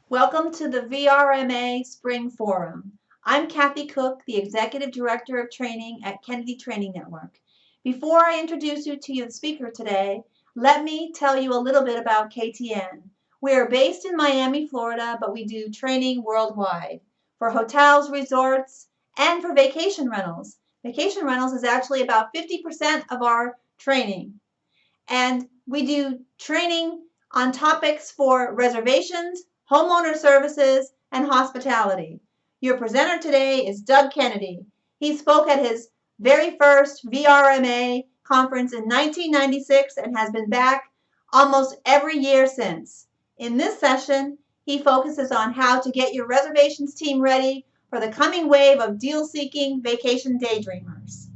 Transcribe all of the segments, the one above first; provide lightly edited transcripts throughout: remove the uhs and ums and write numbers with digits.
Welcome to the VRMA Spring Forum. I'm Kathy Cook, the Executive Director of Training at Kennedy Training Network. Before I introduce you to the speaker today, let me tell you a little bit about KTN. We are based in Miami, Florida, but we do training worldwide for hotels, resorts, and for vacation rentals. Vacation rentals is actually about 50% of our training. And we do training on topics for reservations, homeowner services, and hospitality. Your presenter today is Doug Kennedy. He spoke at his very first VRMA conference in 1996 and has been back almost every year since. In this session, he focuses on how to get your reservations team ready for the coming wave of deal-seeking vacation daydreamers.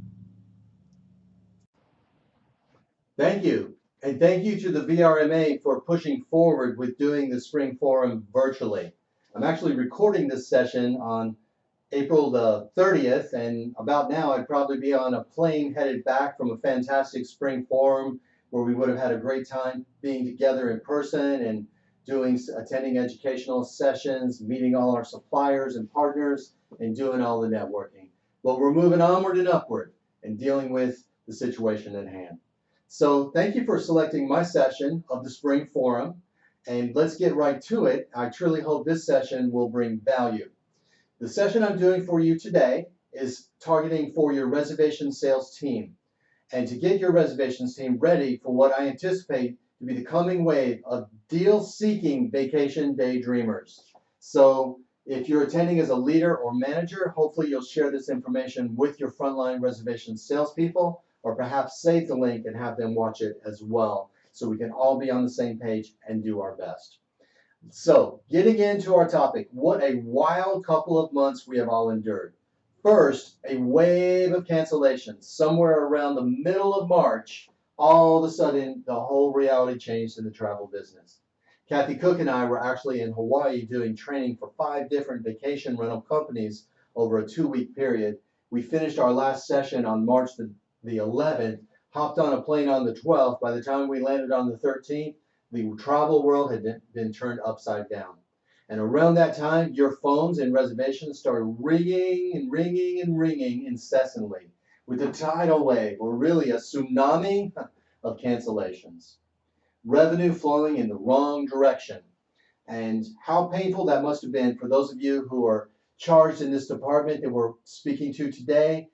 Thank you. And thank you to the VRMA for pushing forward with doing the Spring Forum virtually. I'm actually recording this session on April the 30th, and about now I'd probably be on a plane headed back from a fantastic Spring Forum where we would have had a great time being together in person and attending educational sessions, meeting all our suppliers and partners, and doing all the networking. But we're moving onward and upward and dealing with the situation at hand. So thank you for selecting my session of the Spring Forum, and let's get right to it. I truly hope this session will bring value. The session I'm doing for you today is targeting for your reservation sales team, and to get your reservations team ready for what I anticipate to be the coming wave of deal-seeking vacation daydreamers. So if you're attending as a leader or manager, hopefully you'll share this information with your frontline reservation salespeople, or perhaps save the link and have them watch it as well, so we can all be on the same page and do our best. So, getting into our topic, what a wild couple of months we have all endured. First, a wave of cancellations. Somewhere around the middle of March, all of a sudden, the whole reality changed in the travel business. Kathy Cook and I were actually in Hawaii doing training for 5 different vacation rental companies over a 2-week period. We finished our last session on March the 11th, hopped on a plane on the 12th. By the time we landed on the 13th, the travel world had been turned upside down. And around that time, your phones and reservations started ringing and ringing and ringing incessantly with a tidal wave, or really a tsunami of cancellations. Revenue flowing in the wrong direction. And how painful that must have been for those of you who are charged in this department that we're speaking to today,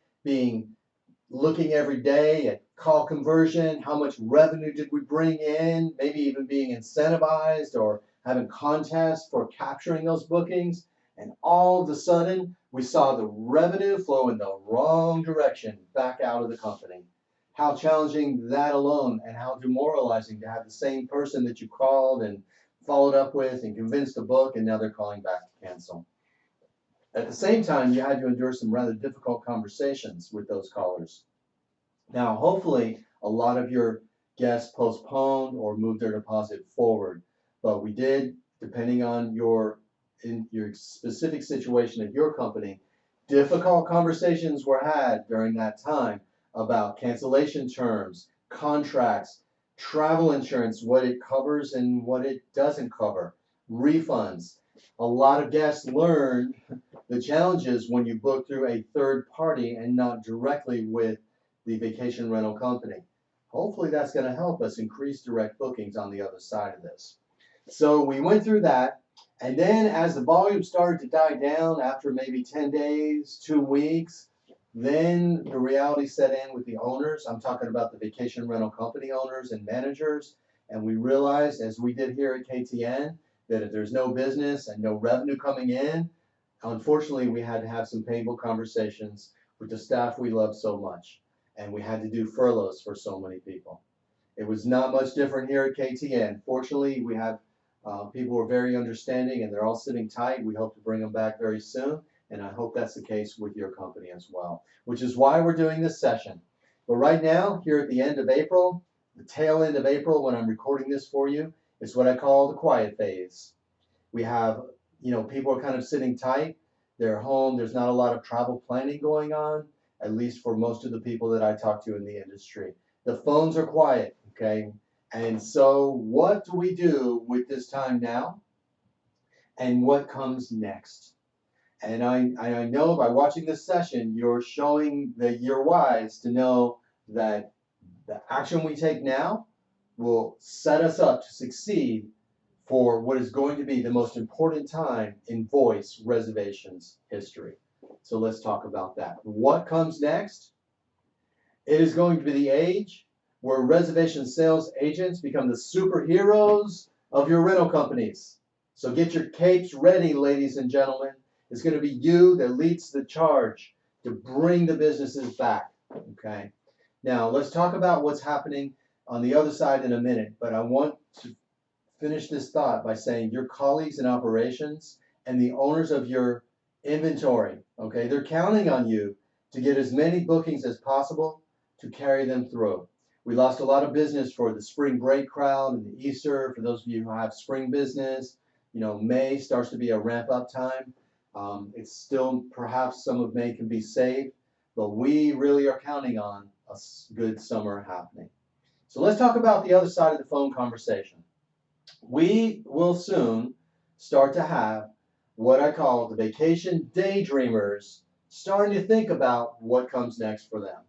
looking every day at call conversion, how much revenue did we bring in, maybe even being incentivized or having contests for capturing those bookings. And all of a sudden, we saw the revenue flow in the wrong direction back out of the company. How challenging that alone, and how demoralizing to have the same person that you called and followed up with and convinced to book, and now they're calling back to cancel. At the same time, you had to endure some rather difficult conversations with those callers. Now, hopefully, a lot of your guests postponed or moved their deposit forward, but we did, depending on your specific situation at your company, difficult conversations were had during that time about cancellation terms, contracts, travel insurance, what it covers and what it doesn't cover, refunds. A lot of guests learned the challenges when you book through a third party and not directly with the vacation rental company. Hopefully that's going to help us increase direct bookings on the other side of this. So we went through that, and then as the volume started to die down after maybe 10 days, 2 weeks, then the reality set in with the owners. I'm talking about the vacation rental company owners and managers, and we realized, as we did here at KTN, that if there's no business and no revenue coming in, unfortunately, we had to have some painful conversations with the staff we love so much, and we had to do furloughs for so many people. It was not much different here at KTN. Fortunately, we have people who are very understanding, and they're all sitting tight. We hope to bring them back very soon, and I hope that's the case with your company as well, which is why we're doing this session. But right now, here at the end of April, the tail end of April, when I'm recording this for you, is what I call the quiet phase. We have, people are kind of sitting tight. They're home. There's not a lot of travel planning going on, at least for most of the people that I talk to in the industry. The phones are quiet, okay? And so what do we do with this time now? and what comes next. And I know by watching this session, you're showing that you're wise to know that the action we take now will set us up to succeed for what is going to be the most important time in voice reservations history. So let's talk about that. What comes next? It is going to be the age where reservation sales agents become the superheroes of your rental companies. So get your capes ready, ladies and gentlemen. It's going to be you that leads the charge to bring the businesses back. Okay. Now let's talk about what's happening on the other side in a minute, but I want to finish this thought by saying your colleagues in operations and the owners of your inventory, okay, they're counting on you to get as many bookings as possible to carry them through. We lost a lot of business for the spring break crowd and the Easter. For those of you who have spring business, May starts to be a ramp up time. It's still perhaps some of May can be saved, but we really are counting on a good summer happening. So let's talk about the other side of the phone conversation. We will soon start to have what I call the vacation daydreamers starting to think about what comes next for them.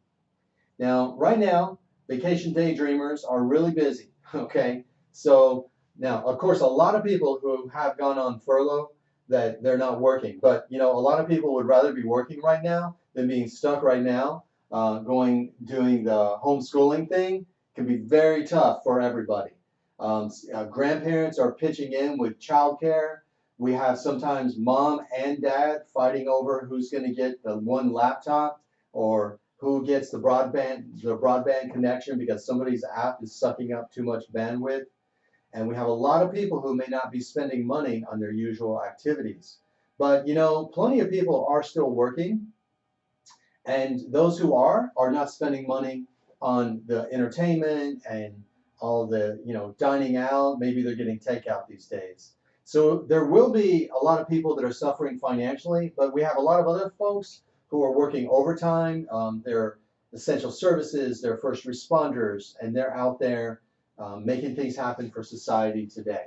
Now, right now, vacation daydreamers are really busy, okay? So now, of course, a lot of people who have gone on furlough that they're not working, but a lot of people would rather be working right now than being stuck right now. Doing the homeschooling thing can be very tough for everybody. Grandparents are pitching in with childcare. We have sometimes mom and dad fighting over who's going to get the one laptop or who gets the broadband connection because somebody's app is sucking up too much bandwidth. And we have a lot of people who may not be spending money on their usual activities. But plenty of people are still working. And those who are not spending money on the entertainment and all the dining out. Maybe they're getting takeout these days. So there will be a lot of people that are suffering financially, but we have a lot of other folks who are working overtime. They're essential services, they're first responders, and they're out there making things happen for society today.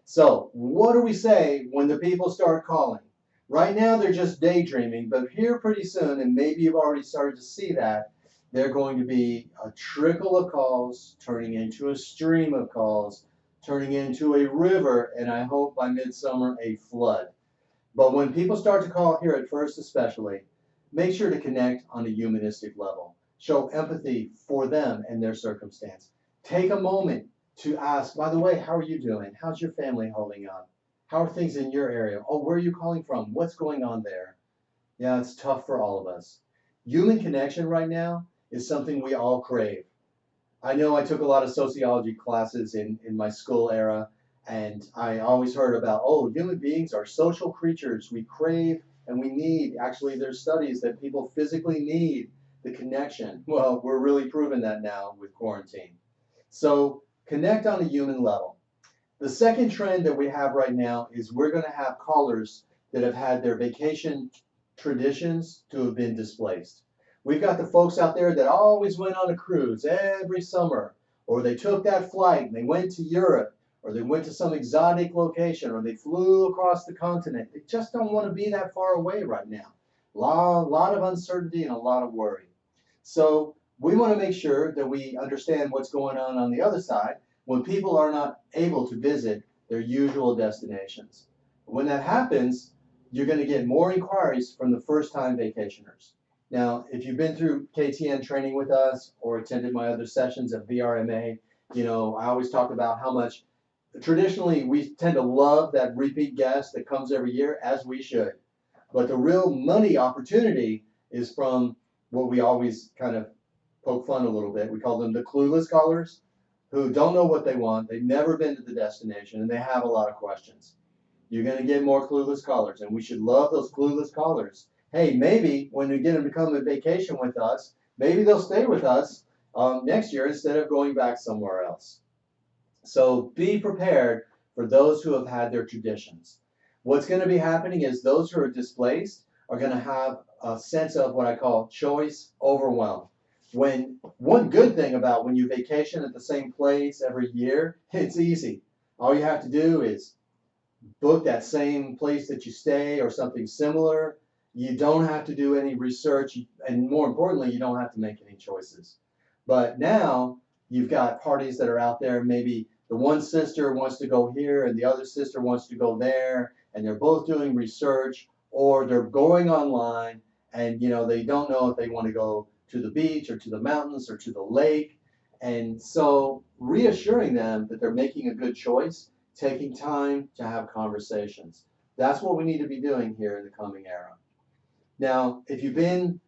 So what do we say when the people start calling? Right now they're just daydreaming, but here pretty soon, and maybe you've already started to see that, they're going to be a trickle of calls turning into a stream of calls, turning into a river, and I hope by midsummer a flood. But when people start to call here at first especially, make sure to connect on a humanistic level. Show empathy for them and their circumstance. Take a moment to ask, by the way, how are you doing? How's your family holding up? How are things in your area? Oh, where are you calling from? What's going on there? Yeah, it's tough for all of us. Human connection right now is something we all crave. I know I took a lot of sociology classes in my school era, and I always heard about, human beings are social creatures. We crave and we need. Actually, there's studies that people physically need the connection. Well, we're really proving that now with quarantine. So connect on a human level. The second trend that we have right now is we're going to have callers that have had their vacation traditions to have been displaced. We've got the folks out there that always went on a cruise every summer, or they took that flight and they went to Europe, or they went to some exotic location, or they flew across the continent. They just don't want to be that far away right now. A lot of uncertainty and a lot of worry. So we want to make sure that we understand what's going on the other side when people are not able to visit their usual destinations. When that happens, you're going to get more inquiries from the first-time vacationers. Now, if you've been through KTN training with us or attended my other sessions at VRMA, I always talk about how much traditionally we tend to love that repeat guest that comes every year, as we should. But the real money opportunity is from what we always kind of poke fun a little bit. We call them the clueless callers, who don't know what they want, they've never been to the destination, and they have a lot of questions. You're going to get more clueless callers, and we should love those clueless callers. Hey, maybe when we get them to come on vacation with us, maybe they'll stay with us next year instead of going back somewhere else. So be prepared for those who have had their traditions. What's going to be happening is those who are displaced are going to have a sense of what I call choice overwhelm. One good thing about when you vacation at the same place every year, it's easy. All you have to do is book that same place that you stay or something similar. You don't have to do any research, and more importantly, you don't have to make any choices. But now you've got parties that are out there. Maybe the one sister wants to go here and the other sister wants to go there, and they're both doing research, or they're going online and they don't know if they want to go to the beach or to the mountains or to the lake. And so reassuring them that they're making a good choice, taking time to have conversations. That's what we need to be doing here in the coming era. Now, if you've been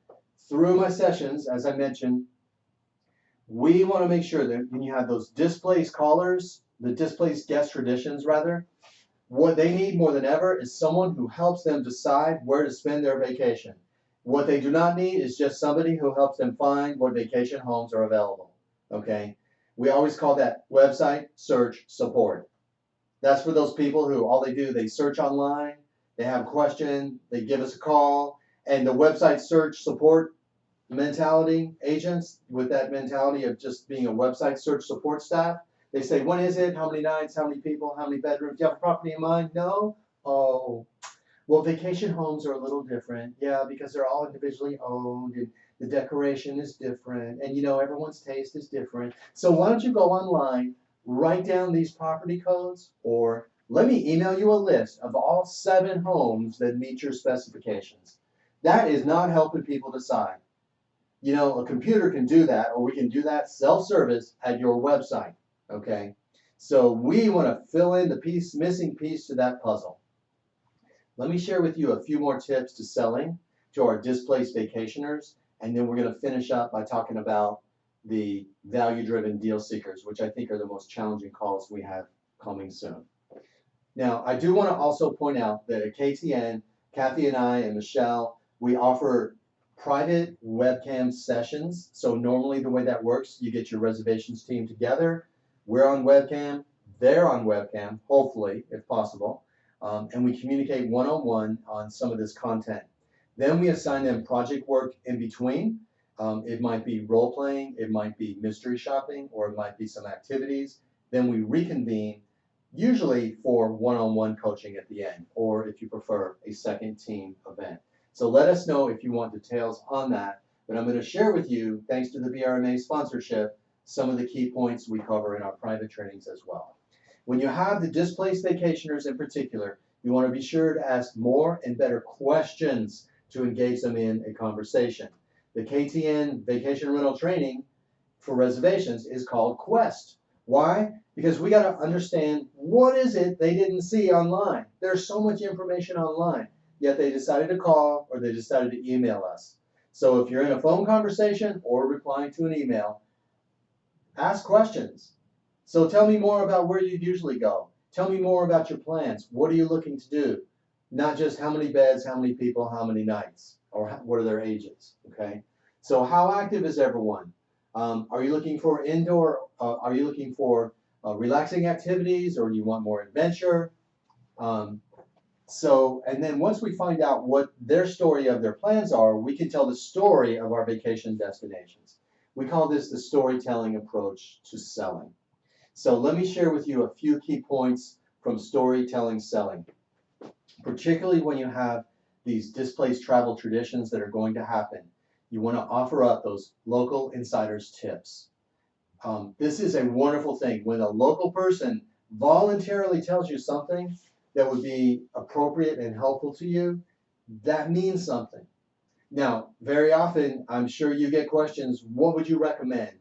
through my sessions, as I mentioned, we want to make sure that when you have those displaced callers, the displaced guest traditions rather, what they need more than ever is someone who helps them decide where to spend their vacation. What they do not need is just somebody who helps them find what vacation homes are available. Okay? We always call that website search support. That's for those people who all they do, they search online, they have a question, they give us a call, and the website search support mentality agents with that mentality of just being a website search support staff. They say, when is it? How many nights? How many people? How many bedrooms? Do you have a property in mind? No? Oh, well, vacation homes are a little different. Yeah, because they're all individually owned and the decoration is different. And everyone's taste is different. So why don't you go online, write down these property codes, or let me email you a list of all 7 homes that meet your specifications. That is not helping people decide. A computer can do that, or we can do that self-service at your website, okay? So we want to fill in the missing piece to that puzzle. Let me share with you a few more tips to selling to our displaced vacationers, and then we're going to finish up by talking about the value-driven deal seekers, which I think are the most challenging calls we have coming soon. Now, I do want to also point out that at KTN, Kathy and I and Michelle, we offer private webcam sessions. So normally the way that works, you get your reservations team together. We're on webcam, they're on webcam, hopefully, if possible. And we communicate one-on-one on some of this content. Then we assign them project work in between. It might be role-playing, it might be mystery shopping, or it might be some activities. Then we reconvene, usually for one-on-one coaching at the end, or if you prefer, a second team event. So let us know if you want details on that. But I'm going to share with you, thanks to the VRMA sponsorship, some of the key points we cover in our private trainings as well. When you have the displaced vacationers in particular, you want to be sure to ask more and better questions to engage them in a conversation. The KTN Vacation Rental Training for reservations is called Quest. Why? Because we got to understand what is it they didn't see online. There's so much information online, yet they decided to call or they decided to email us. So if you're in a phone conversation or replying to an email, ask questions. So tell me more about where you usually go. Tell me more about your plans. What are you looking to do? Not just how many beds, how many people, how many nights, or what are their ages, okay? So how active is everyone? Are you looking for indoor, are you looking for relaxing activities, or do you want more adventure? And then once we find out what their story of their plans are, we can tell the story of our vacation destinations. We call this the storytelling approach to selling. So let me share with you a few key points from storytelling selling, particularly when you have these displaced travel traditions that are going to happen. You want to offer up those local insiders tips. This is a wonderful thing. When a local person voluntarily tells you something that would be appropriate and helpful to you, that means something. Now, very often, I'm sure you get questions, what would you recommend?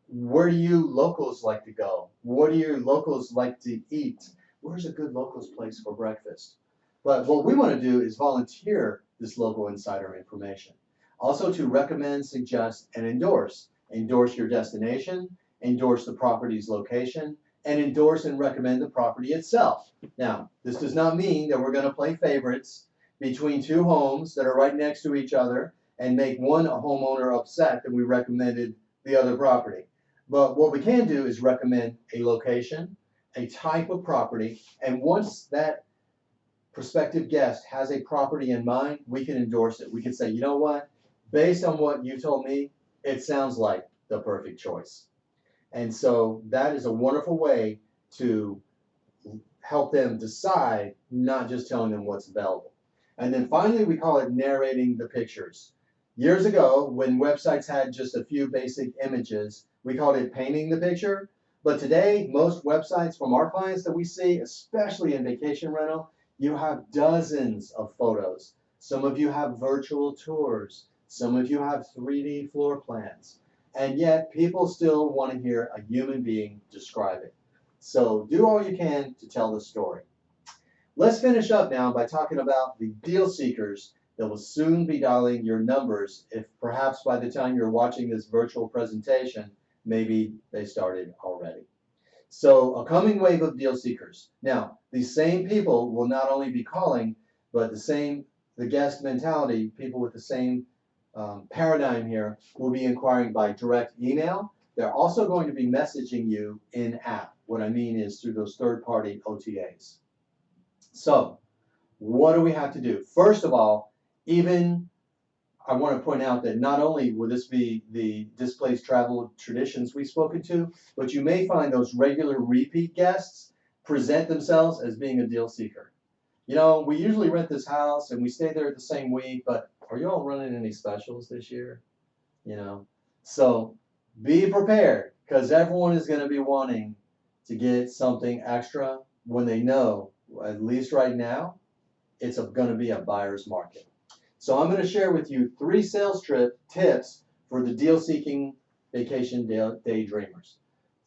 Where do you locals like to go? What do your locals like to eat? Where's a good locals place for breakfast? But what we want to do is volunteer this local insider information. Also to recommend, suggest, and endorse. Endorse your destination, endorse the property's location, and endorse and recommend the property itself. Now, this does not mean that we're going to play favorites between 2 homes that are right next to each other and make one homeowner upset that we recommended the other property. But what we can do is recommend a location, a type of property, and once that prospective guest has a property in mind, we can endorse it. We can say, you know what, based on what you told me, it sounds like the perfect choice. And so that is a wonderful way to help them decide, not just telling them what's available. And then finally, we call it narrating the pictures. Years ago, when websites had just a few basic images, we called it painting the picture. But today, most websites from our clients that we see, especially in vacation rental, you have dozens of photos. Some of you have virtual tours. Some of you have 3D floor plans. And yet, people still want to hear a human being describe it. So do all you can to tell the story. Let's finish up now by talking about the deal seekers that will soon be dialing your numbers if perhaps by the time you're watching this virtual presentation, maybe they started already. So a coming wave of deal seekers. Now, these same people will not only be calling, but the guest mentality, people with the same paradigm here will be inquiring by direct email. They're also going to be messaging you in app. What I mean is through those third-party OTAs. So what do we have to do? First of all, I want to point out that not only will this be the displaced travel traditions we've spoken to, but you may find those regular repeat guests present themselves as being a deal seeker. You know, we usually rent this house and we stay there the same week, but are you all running any specials this year? You know, so be prepared because everyone is going to be wanting to get something extra when they know, at least right now, it's going to be a buyer's market. So I'm going to share with you 3 sales tips for the deal-seeking vacation daydreamers.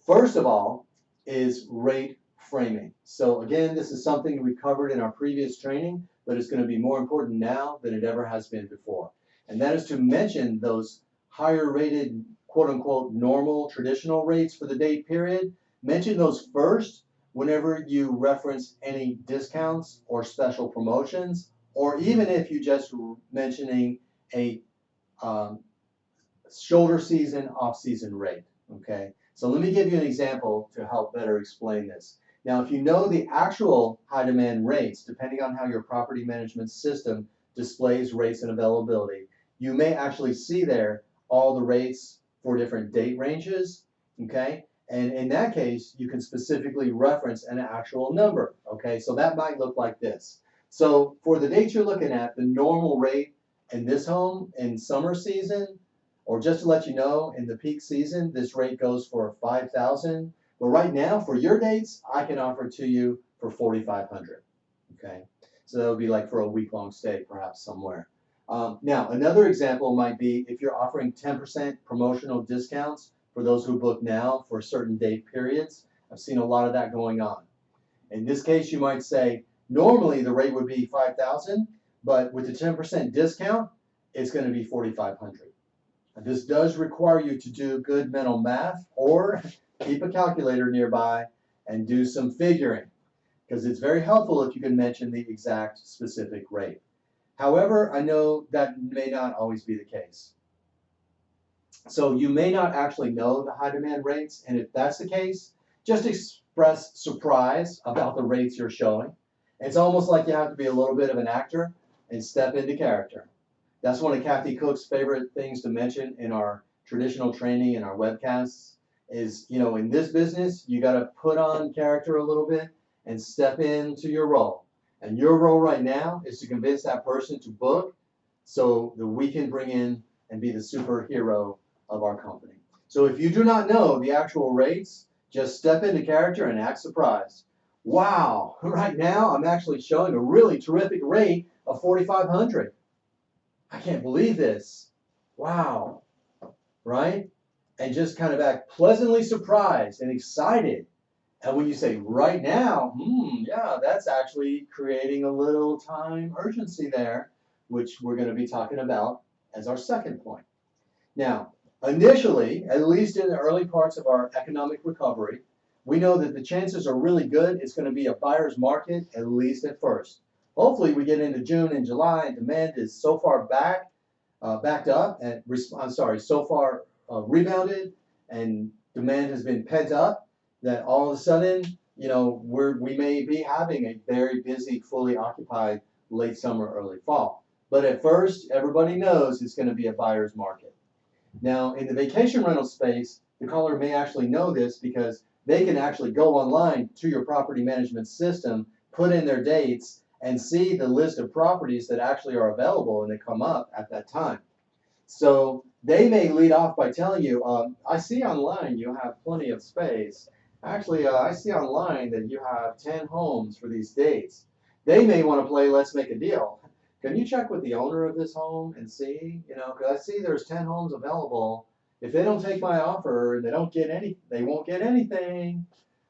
First of all is rate framing. So again, this is something we covered in our previous training, but it's going to be more important now than it ever has been before. And that is to mention those higher rated, quote unquote, normal traditional rates for the date period. Mention those first whenever you reference any discounts or special promotions, or even if you just mentioning a shoulder season, off-season rate, okay? So let me give you an example to help better explain this. Now, if you know the actual high demand rates, depending on how your property management system displays rates and availability, you may actually see there all the rates for different date ranges, okay? And in that case, you can specifically reference an actual number, okay? So that might look like this. So for the dates you're looking at, the normal rate in this home in summer season, or just to let you know, in the peak season, this rate goes for $5,000. But right now, for your dates, I can offer to you for $4,500, okay? So that would be like for a week-long stay, perhaps somewhere. Now, another example might be if you're offering 10% promotional discounts for those who book now for certain date periods. I've seen a lot of that going on. In this case, you might say, normally the rate would be $5,000, but with the 10% discount, it's going to be $4,500. This does require you to do good mental math or keep a calculator nearby and do some figuring, because it's very helpful if you can mention the exact specific rate. However, I know that may not always be the case. So you may not actually know the high demand rates, and if that's the case, just express surprise about the rates you're showing. It's almost like you have to be a little bit of an actor and step into character. That's one of Kathy Cook's favorite things to mention in our traditional training and our webcasts is, you know, in this business, you got to put on character a little bit and step into your role. And your role right now is to convince that person to book so that we can bring in and be the superhero of our company. So if you do not know the actual rates, just step into character and act surprised. Wow, right now I'm actually showing a really terrific rate of $4,500. I can't believe this. Wow, right? And just kind of act pleasantly surprised and excited. And when you say right now, yeah, that's actually creating a little time urgency there, which we're going to be talking about as our second point. Now, initially, at least in the early parts of our economic recovery, we know that the chances are really good it's going to be a buyer's market, at least at first. Hopefully we get into June and July and demand is so far backed up, and so far rebounded, and demand has been pent up that all of a sudden, you know, we may be having a very busy, fully occupied late summer, early fall. But at first, everybody knows it's going to be a buyer's market. Now, in the vacation rental space, the caller may actually know this because they can actually go online to your property management system, put in their dates, and see the list of properties that actually are available and they come up at that time. So they may lead off by telling you, I see online you have plenty of space. Actually, I see online that you have 10 homes for these dates. They may want to play let's make a deal. Can you check with the owner of this home and see, because I see there's 10 homes available. If they don't take my offer, they don't get any, they won't get anything.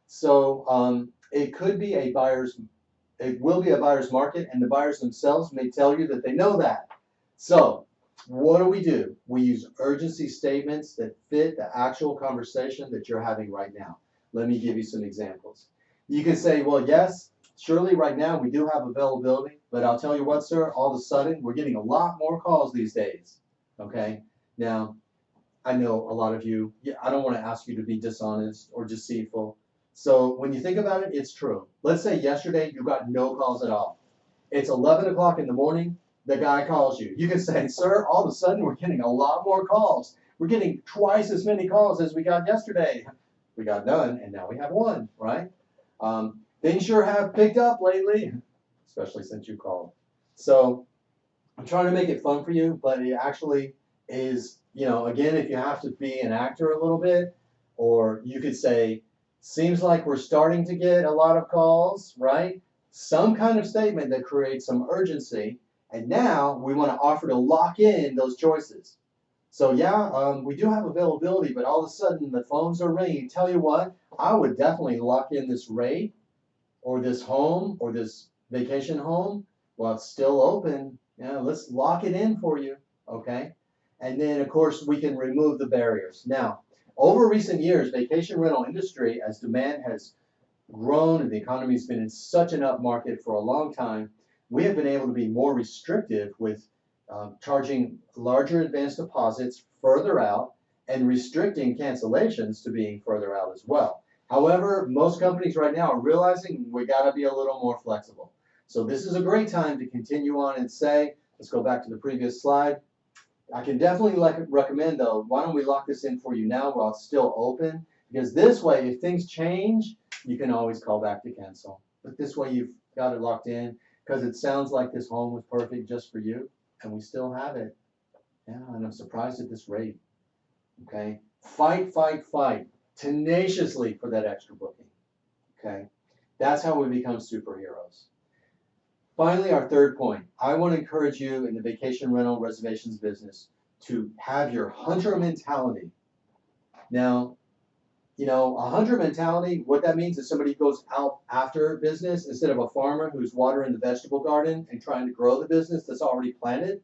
So it could be it will be a buyer's market, and the buyers themselves may tell you that they know that. So what do? We use urgency statements that fit the actual conversation that you're having right now. Let me give you some examples. You can say, well, yes, surely right now we do have availability, but I'll tell you what, sir, all of a sudden we're getting a lot more calls these days. Okay? Now, I know a lot of you, I don't want to ask you to be dishonest or deceitful. So when you think about it, it's true. Let's say yesterday you got no calls at all. It's 11 o'clock in the morning, the guy calls you. You can say, sir, all of a sudden we're getting a lot more calls. We're getting twice as many calls as we got yesterday. We got none, and now we have one, right? Things sure have picked up lately, especially since you called. So I'm trying to make it fun for you, but it actually is, again, if you have to be an actor a little bit, or you could say, seems like we're starting to get a lot of calls, right? Some kind of statement that creates some urgency, and now we want to offer to lock in those choices. So yeah, we do have availability, but all of a sudden the phones are ringing. Tell you what, I would definitely lock in this rate, or this home, or this vacation home while it's still open. Let's lock it in for you, okay? And then, of course, we can remove the barriers. Now, over recent years, vacation rental industry, as demand has grown and the economy's been in such an up market for a long time, we have been able to be more restrictive with charging larger advance deposits further out and restricting cancellations to being further out as well. However, most companies right now are realizing we got to be a little more flexible. So this is a great time to continue on and say, let's go back to the previous slide. I can definitely recommend though, why don't we lock this in for you now while it's still open? Because this way, if things change, you can always call back to cancel. But this way you've got it locked in, because it sounds like this home was perfect just for you, and we still have it. Yeah, and I'm surprised at this rate. Okay? Fight, fight, fight tenaciously for that extra booking. Okay? That's how we become superheroes. Finally, our third point. I want to encourage you in the vacation rental reservations business to have your hunter mentality. Now, a hunter mentality, what that means is somebody who goes out after business instead of a farmer who's watering the vegetable garden and trying to grow the business that's already planted.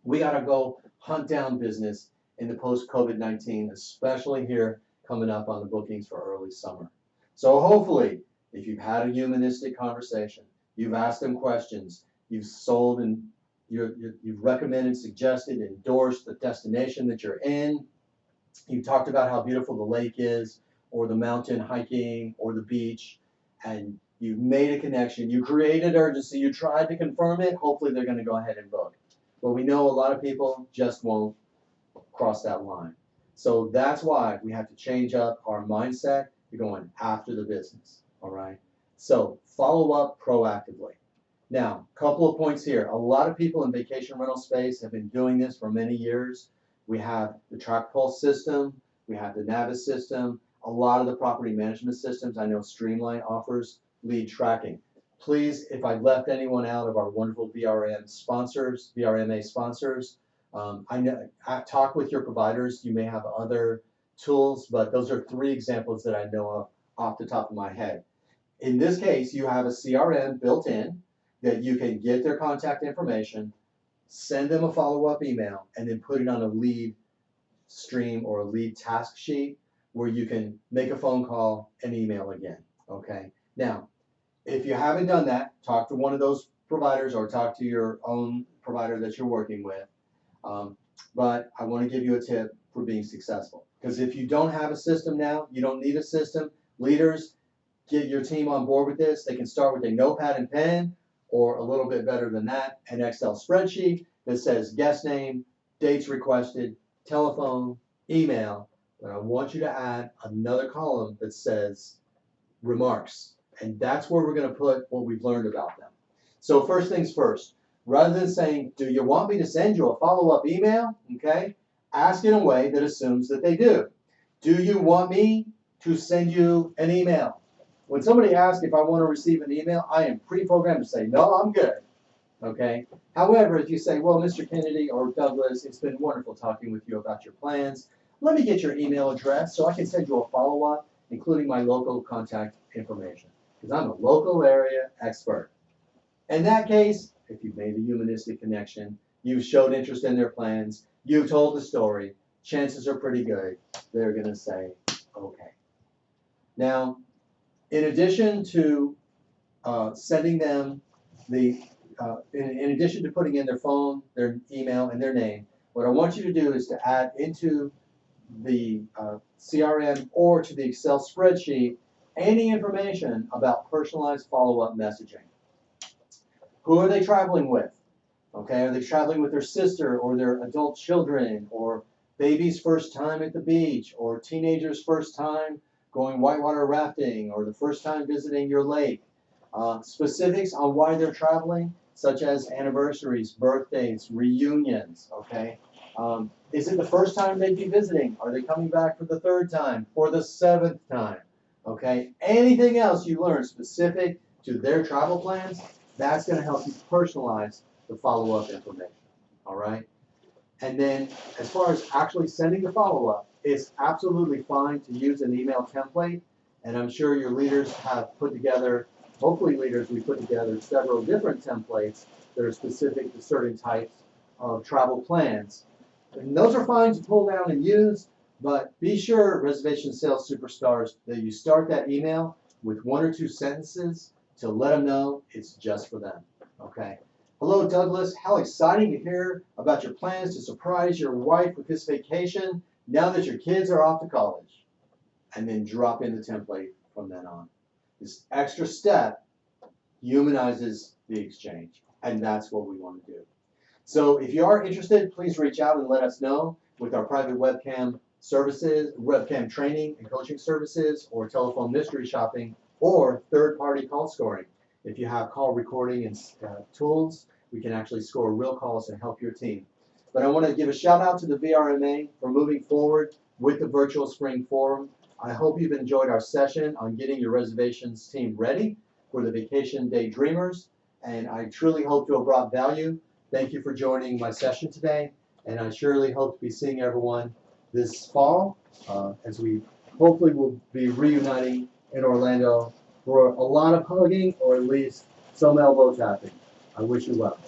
We got to go hunt down business in the post-COVID-19, especially here coming up on the bookings for early summer. So hopefully, if you've had a humanistic conversation, you've asked them questions, you've sold and you've recommended, suggested, endorsed the destination that you're in, you talked about how beautiful the lake is, or the mountain hiking, or the beach, and you made a connection, you created urgency, you tried to confirm it, hopefully they're going to go ahead and book. But we know a lot of people just won't cross that line. So that's why we have to change up our mindset to going after the business, all right? So follow up proactively. Now, a couple of points here. A lot of people in vacation rental space have been doing this for many years. We have the Track Pulse system, we have the Navis system, a lot of the property management systems. I know Streamline offers lead tracking. Please, if I've left anyone out of our wonderful VRMA sponsors, talk with your providers. You may have other tools, but those are 3 examples that I know of off the top of my head. In this case, you have a CRM built in that you can get their contact information, send them a follow-up email, and then put it on a lead stream or a lead task sheet where you can make a phone call and email again, okay? Now, if you haven't done that, talk to one of those providers or talk to your own provider that you're working with. But I want to give you a tip for being successful. Because if you don't have a system now, you don't need a system. Leaders, get your team on board with this. They can start with a notepad and pen, or a little bit better than that, an Excel spreadsheet that says guest name, dates requested, telephone, email, But I want you to add another column that says remarks. And that's where we're going to put what we've learned about them. So first things first, rather than saying, do you want me to send you a follow-up email? Okay, ask in a way that assumes that they do. Do you want me to send you an email? When somebody asks if I want to receive an email, I am pre-programmed to say, no, I'm good. Okay. However, if you say, well, Mr. Kennedy or Douglas, it's been wonderful talking with you about your plans. Let me get your email address so I can send you a follow-up, including my local contact information, because I'm a local area expert. In that case, if you've made a humanistic connection, you've showed interest in their plans, you've told the story, chances are pretty good they're going to say, okay. Now, in addition to sending them in addition to putting in their phone, their email, and their name, what I want you to do is to add into the CRM or to the Excel spreadsheet any information about personalized follow-up messaging. Who are they traveling with? Okay, are they traveling with their sister or their adult children, or baby's first time at the beach, or teenager's first time going whitewater rafting, or the first time visiting your lake? Specifics on why they're traveling, such as anniversaries, birthdays, reunions, okay? Is it the first time they'd be visiting? Are they coming back for the third time or the seventh time? Okay, anything else you learn specific to their travel plans, that's going to help you personalize the follow-up information, all right? And then as far as actually sending the follow-up, it's absolutely fine to use an email template, and I'm sure your leaders have put together, hopefully leaders, we put together several different templates that are specific to certain types of travel plans. And those are fine to pull down and use, but be sure, reservation sales superstars, that you start that email with 1 or 2 sentences to let them know it's just for them, okay? Hello, Douglas. How exciting to hear about your plans to surprise your wife with this vacation now that your kids are off to college. And then drop in the template from then on. This extra step humanizes the exchange, and that's what we want to do. So if you are interested, please reach out and let us know with our private webcam services, webcam training and coaching services, or telephone mystery shopping, or third-party call scoring. If you have call recording and tools, we can actually score real calls and help your team. But I want to give a shout out to the VRMA for moving forward with the virtual spring forum. I hope you've enjoyed our session on getting your reservations team ready for the vacation Daydreamers, and I truly hope to have brought value. Thank you for joining my session today, and I surely hope to be seeing everyone this fall as we hopefully will be reuniting in Orlando for a lot of hugging, or at least some elbow tapping. I wish you well.